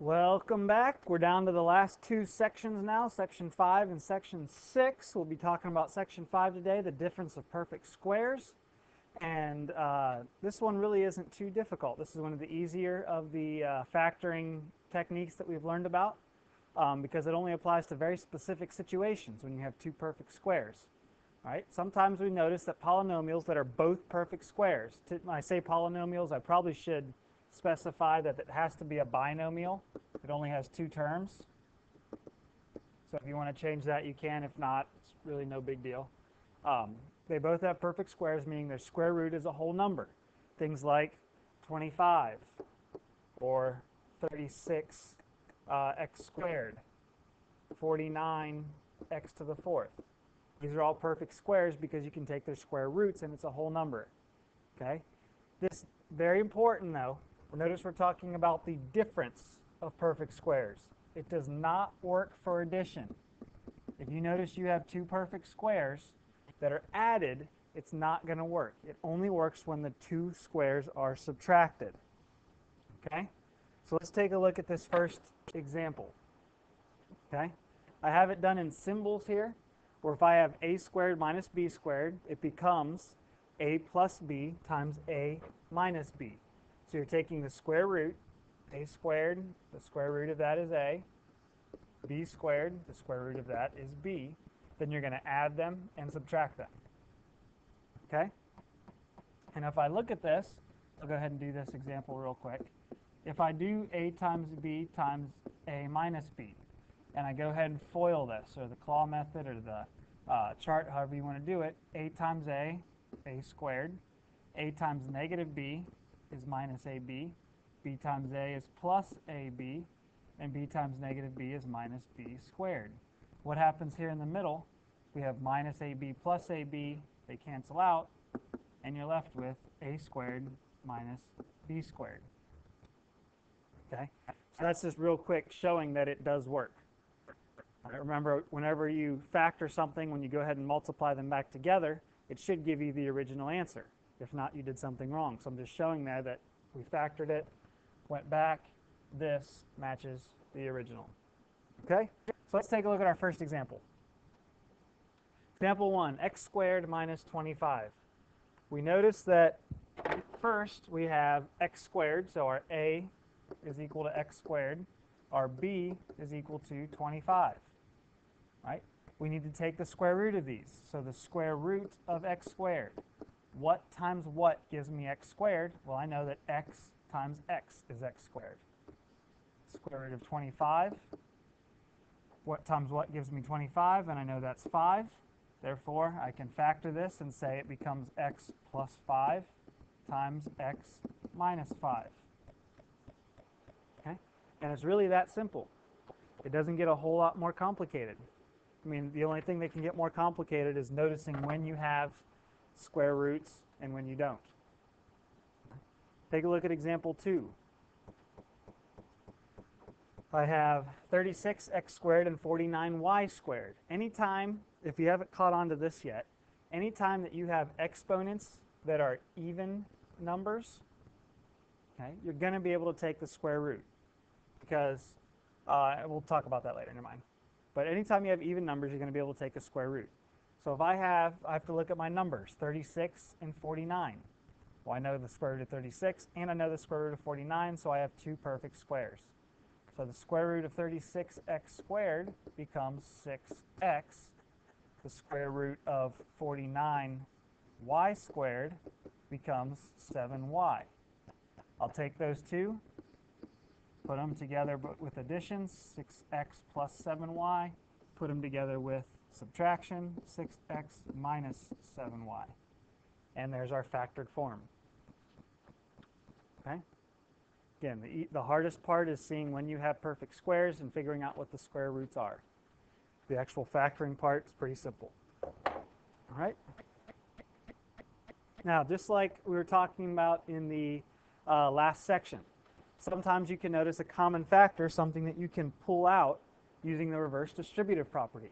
Welcome back. We're down to the last two sections now, section 5 and section 6. We'll be talking about section 5 today, the difference of perfect squares. And this one really isn't too difficult. This is one of the easier of the factoring techniques that we've learned about because it only applies to very specific situations when you have two perfect squares. All right? Sometimes we notice that polynomials that are both perfect squares. When I say polynomials, I probably should specify that it has to be a binomial. It only has two terms. So if you want to change that, you can. If not, it's really no big deal. They both have perfect squares, meaning their square root is a whole number. Things like 25 or 36 x squared, 49 x to the fourth. These are all perfect squares because you can take their square roots and it's a whole number. Okay? This very important though. Notice we're talking about the difference of perfect squares. It does not work for addition. If you notice you have two perfect squares that are added, it's not going to work. It only works when the two squares are subtracted. Okay? So let's take a look at this first example. Okay? I have it done in symbols here, where if I have a squared minus b squared, it becomes a plus b times a minus b. So you're taking the square root, a squared, the square root of that is a, b squared, the square root of that is b. Then you're going to add them and subtract them. Okay? And if I look at this, I'll go ahead and do this example real quick. If I do a times b times a minus b, and I go ahead and FOIL this, or the claw method, or the chart, however you want to do it, a times a squared, a times negative b is minus ab, b times a is plus ab, and b times negative b is minus b squared. What happens here in the middle? We have minus ab plus ab, they cancel out, and you're left with a squared minus b squared. Okay, so that's just real quick showing that it does work. All right, remember, whenever you factor something, when you go ahead and multiply them back together, it should give you the original answer. If not, you did something wrong. So I'm just showing there that we factored it, went back, this matches the original. Okay? So let's take a look at our first example. Example 1, x squared minus 25. We notice that first we have x squared, so our a is equal to x squared. Our b is equal to 25. Right? We need to take the square root of these. So the square root of x squared. What times what gives me x squared? Well, I know that x times x is x squared. Square root of 25. What times what gives me 25? And I know that's 5. Therefore, I can factor this and say it becomes x plus 5 times x minus 5. Okay? And it's really that simple. It doesn't get a whole lot more complicated. I mean, the only thing that can get more complicated is noticing when you have square roots and when you don't. Take a look at example 2. I have 36x squared and 49y squared. Anytime, if you haven't caught on to this yet, anytime that you have exponents that are even numbers, okay, you're going to be able to take the square root because we'll talk about that later, never mind. But anytime you have even numbers, you're going to be able to take a square root. So if I have to look at my numbers, 36 and 49. Well, I know the square root of 36 and I know the square root of 49, so I have two perfect squares. So the square root of 36x squared becomes 6x. The square root of 49y squared becomes 7y. I'll take those two, put them together with additions, 6x plus 7y, put them together with subtraction, 6x minus 7y. And there's our factored form. Okay? Again, the hardest part is seeing when you have perfect squares and figuring out what the square roots are. The actual factoring part is pretty simple. All right? Now, just like we were talking about in the last section, sometimes you can notice a common factor, something that you can pull out using the reverse distributive property.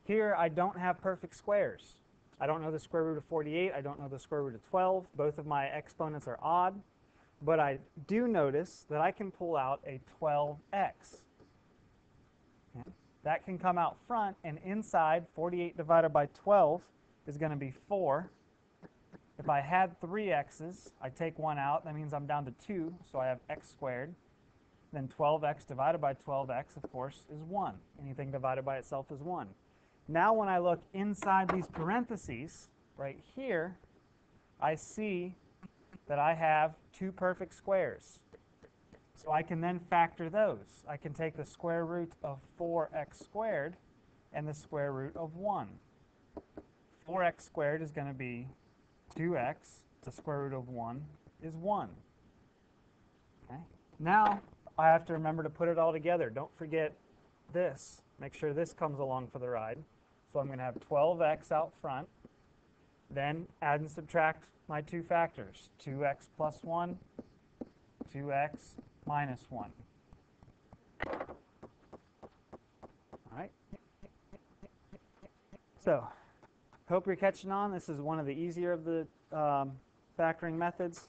Here, I don't have perfect squares. I don't know the square root of 48. I don't know the square root of 12. Both of my exponents are odd. but I do notice that I can pull out a 12x. Okay. That can come out front, and inside 48 divided by 12 is going to be 4. If I had 3 x's, I take one out. That means I'm down to 2, so I have x squared. Then 12x divided by 12x, of course, is 1. Anything divided by itself is 1. Now when I look inside these parentheses, right here, I see that I have 2 perfect squares. So I can then factor those. I can take the square root of 4x squared and the square root of 1. 4x squared is going to be 2x. The square root of 1 is 1. Okay. Now I have to remember to put it all together. Don't forget this. Make sure this comes along for the ride. So I'm going to have 12x out front. Then add and subtract my 2 factors. 2x plus 1, 2x minus 1. All right. So hope you're catching on. This is one of the easier of the factoring methods.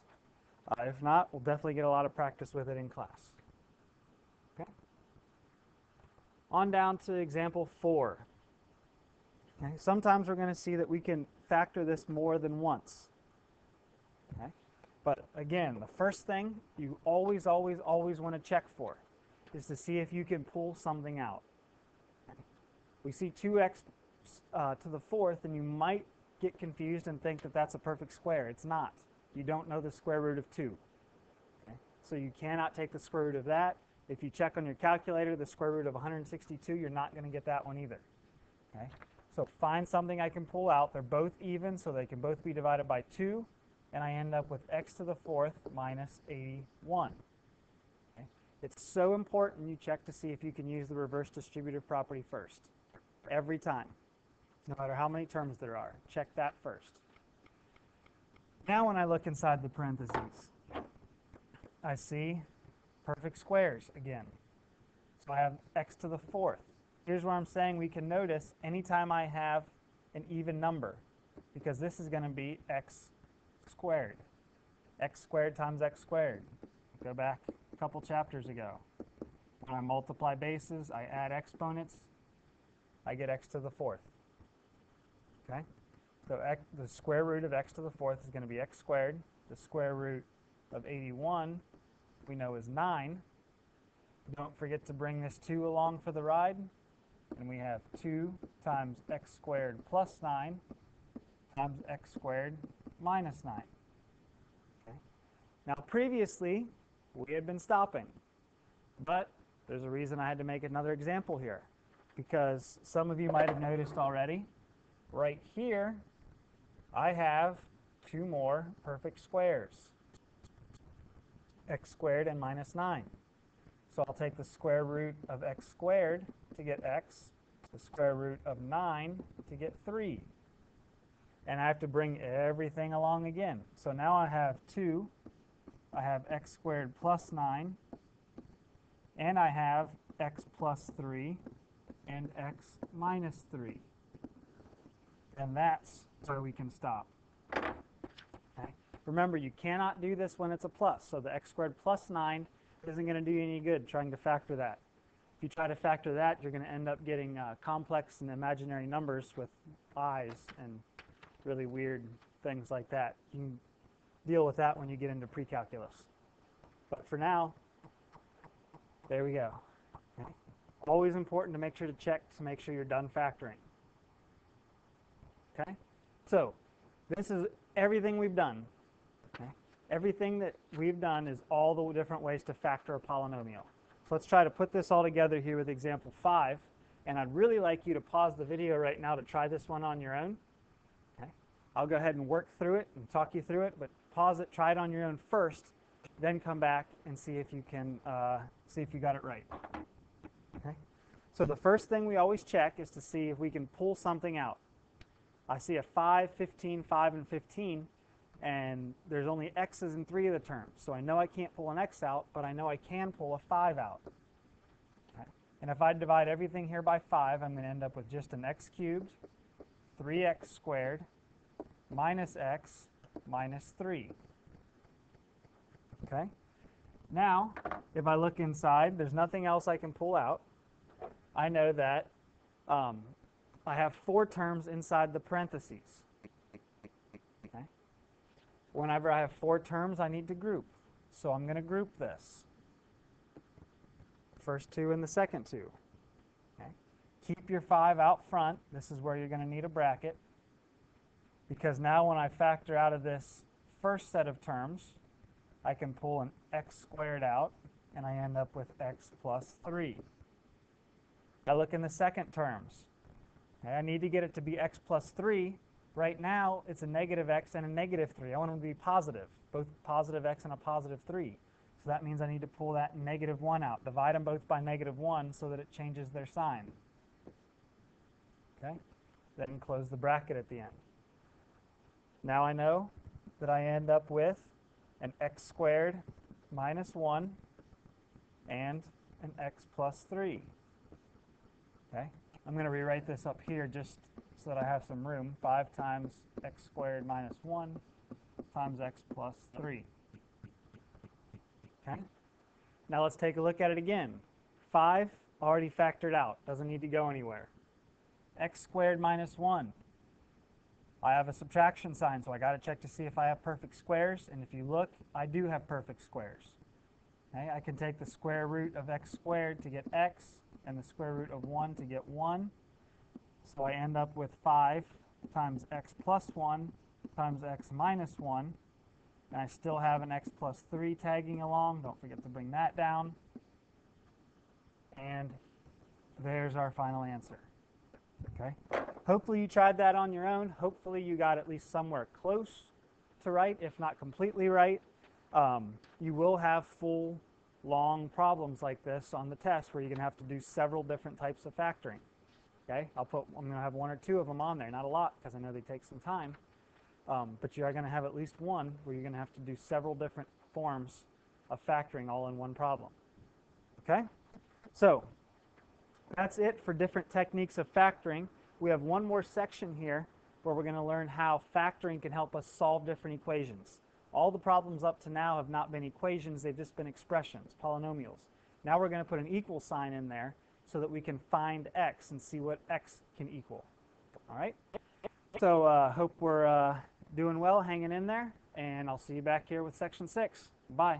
If not, we'll definitely get a lot of practice with it in class. Okay. On down to example 4. Okay. Sometimes we're going to see that we can factor this more than once. Okay. But again, the first thing you always want to check for is to see if you can pull something out. We see 2x to the 4th, and you might get confused and think that that's a perfect square. It's not. You don't know the square root of 2. Okay? So you cannot take the square root of that. If you check on your calculator the square root of 162, you're not going to get that one either. Okay? So find something I can pull out. They're both even, so they can both be divided by 2, and I end up with x to the 4th minus 81. Okay? It's so important you check to see if you can use the reverse distributive property first. Every time. No matter how many terms there are. Check that first. Now when I look inside the parentheses, I see perfect squares again. So I have x to the 4th. Here's where I'm saying we can notice anytime I have an even number, because this is going to be x squared. X squared times x squared. Go back a couple chapters ago. When I multiply bases, I add exponents, I get x to the 4th. Okay? So the square root of x to the 4th is going to be x squared. The square root of 81 we know is 9. Don't forget to bring this 2 along for the ride. And we have 2 times x squared plus 9 times x squared minus 9. Okay? Now previously, we had been stopping. But there's a reason I had to make another example here. Because some of you might have noticed already, right here, I have 2 more perfect squares, x squared and minus 9. So I'll take the square root of x squared to get x, the square root of 9 to get 3. And I have to bring everything along again. So now I have 2, I have x squared plus 9, and I have x plus 3 and x minus 3. And that's where we can stop. Okay? Remember, you cannot do this when it's a plus. So the x squared plus 9 isn't going to do you any good trying to factor that. If you try to factor that, you're going to end up getting complex and imaginary numbers with i's and really weird things like that. You can deal with that when you get into pre-calculus. But for now, there we go. Okay? Always important to make sure to check to make sure you're done factoring. Okay? So this is everything we've done. Okay? Everything that we've done is all the different ways to factor a polynomial. So let's try to put this all together here with example 5. And I'd really like you to pause the video right now to try this one on your own. Okay? I'll go ahead and work through it and talk you through it, but pause it, try it on your own first, then come back and see if you can see if you got it right. Okay? So the first thing we always check is to see if we can pull something out. I see a 5, 15, 5, and 15, and there's only x's in 3 of the terms. So I know I can't pull an x out, but I know I can pull a 5 out. Okay. And if I divide everything here by 5, I'm going to end up with just an x cubed, 3x squared, minus x, minus 3. Okay. Now, if I look inside, there's nothing else I can pull out. I know that I have 4 terms inside the parentheses. Okay. Whenever I have 4 terms, I need to group. So I'm going to group this. First 2 and the second 2. Okay. Keep your 5 out front. This is where you're going to need a bracket. Because now when I factor out of this first set of terms, I can pull an x squared out, and I end up with x plus 3. I look in the second terms. Okay, I need to get it to be x plus 3. Right now, it's a negative x and a negative 3. I want them to be positive, both positive x and a positive 3. So that means I need to pull that negative 1 out. Divide them both by negative 1 so that it changes their sign. Okay? Then close the bracket at the end. Now I know that I end up with an x squared minus 1 and an x plus 3. Okay? I'm going to rewrite this up here just so that I have some room. 5 times x squared minus 1 times x plus 3. Okay? Now let's take a look at it again. 5 already factored out. Doesn't need to go anywhere. X squared minus 1. I have a subtraction sign, so I got to check to see if I have perfect squares. And if you look, I do have perfect squares. Okay? I can take the square root of x squared to get x, and the square root of 1 to get 1. So I end up with 5 times x plus 1 times x minus 1. And I still have an x plus 3 tagging along. Don't forget to bring that down. And there's our final answer. Okay? Hopefully you tried that on your own. Hopefully you got at least somewhere close to right, if not completely right. You will have full, long problems like this on the test where you're going to have to do several different types of factoring. Okay? I'm going to have 1 or 2 of them on there. Not a lot, because I know they take some time. But you are going to have at least one where you're going to have to do several different forms of factoring all in one problem. Okay? So that's it for different techniques of factoring. We have one more section here where we're going to learn how factoring can help us solve different equations. All the problems up to now have not been equations, they've just been expressions, polynomials. Now we're going to put an equal sign in there so that we can find x and see what x can equal. All right? So hope we're doing well, hanging in there, and I'll see you back here with section 6. Bye.